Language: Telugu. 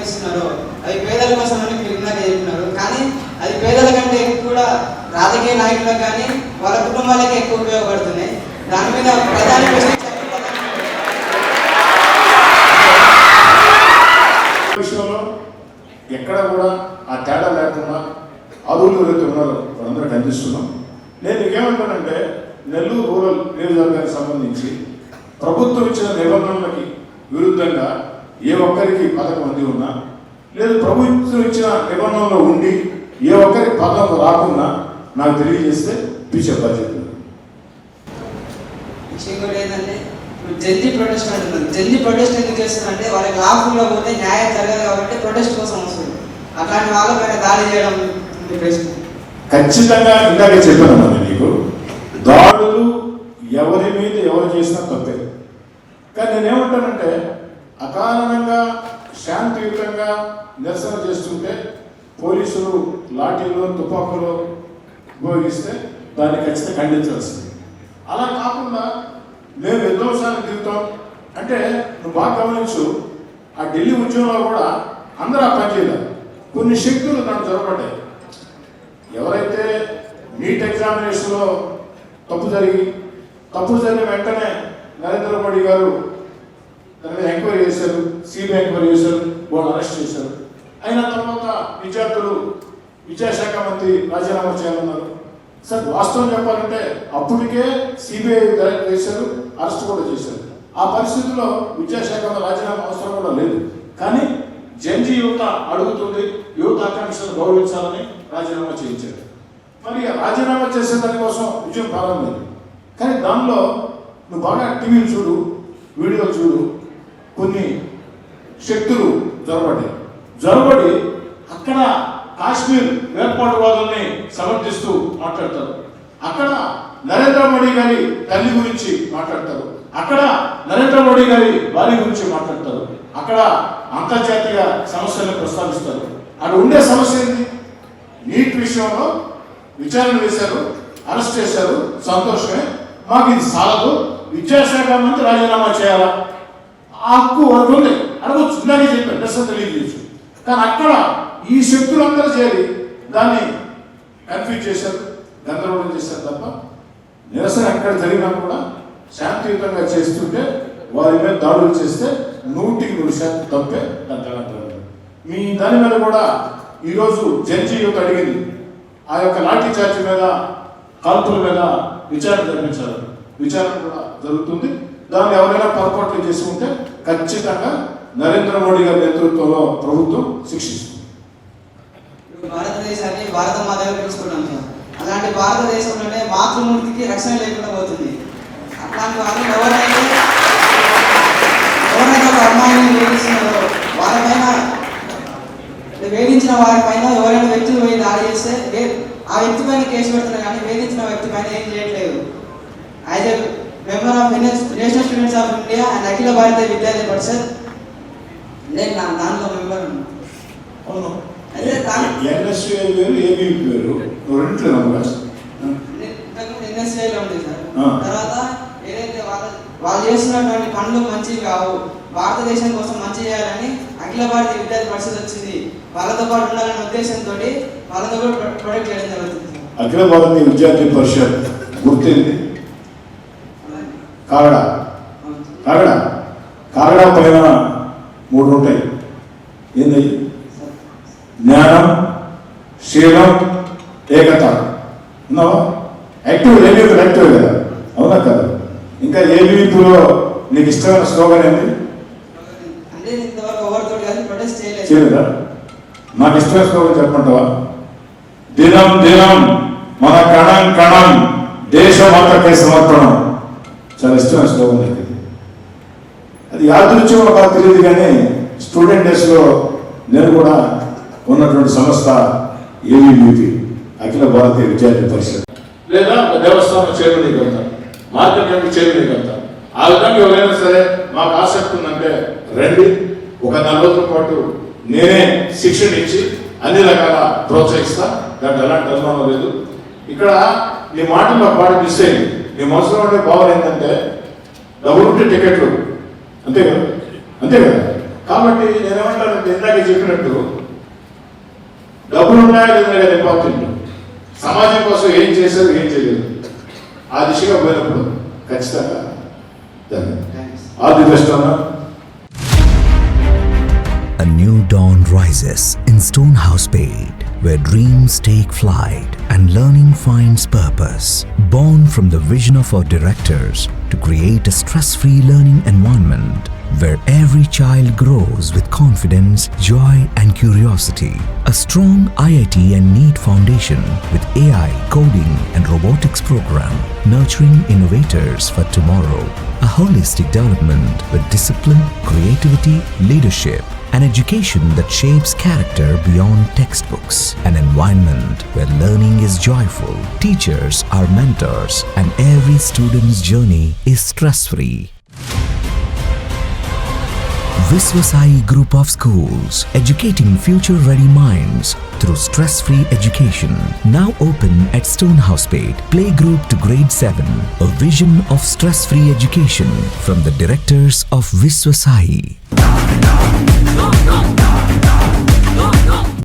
ఇస్తున్నారో అవి పేదల కోసం అని మీరు ఇందాక చెప్తున్నారు. కానీ అది పేదల కంటే ఎక్కువ కూడా రాజకీయ నాయకులకు కానీ వాళ్ళ కుటుంబాలకే ఎక్కువ ఉపయోగపడుతున్నాయి. దాని మీద ప్రధాని విషయంలో ఎక్కడ కూడా ఆ తేడా లేకుండా అదువులు ఎవరైతే ఉన్నారో వాళ్ళందరూ కనిపిస్తున్నాం. నేను ఏమంటానంటే నెల్లూరు రూరల్ నియోజకవర్గానికి సంబంధించి ప్రభుత్వం ఇచ్చిన నిబంధనలకి విరుద్ధంగా ఏ ఒక్కరికి పథకం అంది ఉన్నా, లేదు ప్రభుత్వం ఇచ్చిన నిబంధనలో ఉండి ఏ ఒక్కరికి పథకం రాకున్నా నాకు తెలియజేస్తే పిచ్చే బాధ్యత. జడ్జి ప్రొటెస్ట్ అంటున్నారు. జడ్జి ప్రొటెస్ట్ ఎందుకు చేస్తున్నారంటే వాళ్ళకి లాభంలో పోతే న్యాయం జరగదు కాబట్టి ప్రొటెస్ట్ కోసం వస్తుంది. అట్లాంటి వాళ్ళపైన దాడి చేయడం ఖచ్చితంగా ఇందాక చెప్పానమ్మా నీకు, దాడులు ఎవరి మీద ఎవరు చేసినా తప్పే. కానీ నేనేమంటానంటే అకారణంగా శాంతియుతంగా నిరసన చేస్తుంటే పోలీసులు లాఠీలు తుపాకులు ఉపయోగిస్తే దాన్ని ఖచ్చితంగా ఖండించాల్సింది. అలా కాకుండా మేము విధ్వంసానికి దిగుతాం అంటే నువ్వు బాగా గమనించు, ఆ ఢిల్లీ ఉద్యమంలో కూడా అందరూ ఆ పని చేయలేదు. కొన్ని శక్తులు దాన్ని జరపడ్డాయి. ఎవరైతే నీట్ ఎగ్జామినేషన్లో తప్పు జరిగిన వెంటనే నరేంద్ర మోడీ గారు దాని మీద ఎంక్వైరీ చేశారు, సిబిఐ ఎంక్వైరీ చేశారు, వాళ్ళు అరెస్ట్ చేశారు. అయిన తర్వాత విద్యార్థులు విద్యాశాఖ మంత్రి రాజీనామా చేయాలన్నారు. సార్ వాస్తవం చెప్పాలంటే అప్పటికే సిబిఐ డైరెక్ట్ చేశారు, అరెస్ట్ కూడా చేశారు. ఆ పరిస్థితుల్లో విద్యాశాఖ రాజీనామా అవసరం కూడా లేదు. కానీ జంజీ యువత అడుగుతుంది, యువత ఆకాంక్షలు గౌరవించాలని రాజీనామా చేయించారు. మరి రాజీనామా చేసే దానికోసం విజయం ప్రారంభమైంది. కానీ దానిలో నువ్వు బాగా టీవీలు చూడు, వీడియోలు చూడు, కొన్ని శక్తులు జొరబడి అక్కడ కాశ్మీర్ ఏర్పాటువాదుల్ని సమర్థిస్తూ మాట్లాడతారు. అక్కడ నరేంద్ర మోడీ గారి తల్లి గురించి మాట్లాడతారు. అక్కడ నరేంద్ర మోడీ గారి భార్య గురించి మాట్లాడతారు. అక్కడ అంతర్జాతీయ సమస్యలను ప్రస్తావిస్తారు. అక్కడ ఉండే సమస్య ఏంటి? నీట్ విషయంలో విచారణ వేశారు, అరెస్ట్ చేశారు, సంతోషమే. మాకు ఇది సాలదు, విద్యాశాఖ మంత్రి రాజీనామా చేయాలా? ఆ హక్కు వరకు ఉంది, అడగచ్చు. ఇందాకే చెప్పారు, నిరసన తెలియజేయచ్చు. కానీ అక్కడ ఈ శక్తులందరూ చేరి దాన్ని కన్ఫ్యూజ్ చేశారు, గందరగోళం చేశారు తప్ప నిరసన ఎక్కడ జరిగినా కూడా శాంతియుతంగా చేస్తుంటే వారి మీద దాడులు చేస్తే 100% తప్పే. మీ దాని మీద కూడా ఈరోజు జడ్జి యువత అడిగింది, ఆ యొక్క లాఠీ చార్జ్ మీద, కాల్పుల మీద విచారణ జరిపించారు. విచారణ కూడా జరుగుతుంది. దాన్ని ఎవరైనా పొరపాట్లు చేసుకుంటే ఖచ్చితంగా నరేంద్ర మోడీ గారి నేతృత్వంలో ప్రభుత్వం శిక్షిస్తుంది. భారతదేశాన్ని భారత మాతగా పిలుచుకున్నాం సార్. అలాంటి భారతదేశంలోనే మాతృమూర్తికి రక్షణ లేకుండా పోతుంది. అట్లాంటి వాళ్ళు ఎవరైతే ఒక అమ్మాయిని వేధిస్తున్నారో వారిపైన, వేధించిన వారిపైన ఎవరైనా వ్యక్తులు పోయి దాడి చేస్తే ఆ వ్యక్తి పైన కేసు పెడుతున్నారు, కానీ వేధించిన వ్యక్తి పైన ఏం చేయట్లేదు. As a member of national students of India and Akhil Bharatiya Vidyarthi Parishad నేను దాంట్లో మెంబర్ అవును. ఎన్ఎస్ఏ వేరు, ఏబీవీ వేరు, ఎన్ఎస్ఏలో ఉంది సార్. తర్వాత ఏదైతే వాళ్ళు చేస్తున్నటువంటి పనులు మంచివి కావు, భారతదేశం కోసం మంచి చేయాలని అఖిల భారతీయ విద్యార్థి పరిషత్ వచ్చింది. వాళ్ళతో పాటు ఉండాలనే ఉద్దేశంతో వాళ్ళతో కూడా ప్రొడక్ట్ చేయడం జరుగుతుంది. అఖిల భారతీయ విద్యార్థి పరిషత్ గుర్తింది కాగడా పైన 3 ఉంటాయి. ఏంది? జ్ఞానం, శీలం, ఏకత. ఉన్నావా? యాక్టివ్ కదా, అవునా కదా? ఇంకా ఏబీవీలో నీకు ఇష్టమైన స్లోగన్ ఏంటి? చేయలేదా? నాకు ఇష్టమైన స్లోగన్ చెప్పమంటావా? దినం దినం మన కణం కణం దేశమాతకే సమర్పణం. చాలా ఇష్టమైన స్లోగన్ అది. అది యాదృచ్ఛికం నాకు తెలియదు, కానీ స్టూడెంట్ డేస్లో నేను కూడా ఉన్నటువంటి సంస్థ ఏబీవీపీ, అఖిల భారతీయ విద్యార్థి పరిషత్, లేదా దేవస్థానం చైర్మన్ వెళ్తారు, మార్కెట్ కమిటీ చైర్మన్ వెళ్తారు. ఆ విధంగా ఎవరైనా సరే మాకు ఆసక్తి ఉందంటే రండి. ఒక 4 రోజుల పాటు నేనే శిక్షణ ఇచ్చి అన్ని రకాల ప్రోత్సహిస్తా. దాంట్లో ఎలాంటి అనుమానం లేదు. ఇక్కడ నీ మాటల్లో పాట మిస్ అయింది. నీ మనసులో ఉండే భావన ఏంటంటే డబ్బులు ఉంటే టికెట్లు, అంతే కదా. కాబట్టి నేనేమంటానంటే ఇందాక చెప్పినట్టు డబ్బులు ఉన్నాయా లేదా కానీ ఇంపార్టెంట్, సమాజం కోసం ఏం చేశారు ఏం చేయలేదు ఆ దిశగా పోయినప్పుడు ఖచ్చితంగా ఆల్ ది బెస్ట్ అన్నా. A new dawn rises in Stonehouse Spade, where dreams take flight and learning finds purpose. Born from the vision of our directors to create a stress-free learning environment where every child grows with confidence, joy and curiosity. A strong IIT and NEET foundation with AI, coding and robotics program nurturing innovators for tomorrow. A holistic development with discipline, creativity, leadership, an education that shapes character beyond textbooks, an environment where learning is joyful, teachers are mentors, and every student's journey is stress-free. Viswasai Group of Schools, educating future-ready minds through stress-free education. Now open at Stonehouse Spade, playgroup to grade 7. A vision of stress-free education from the directors of Viswasai.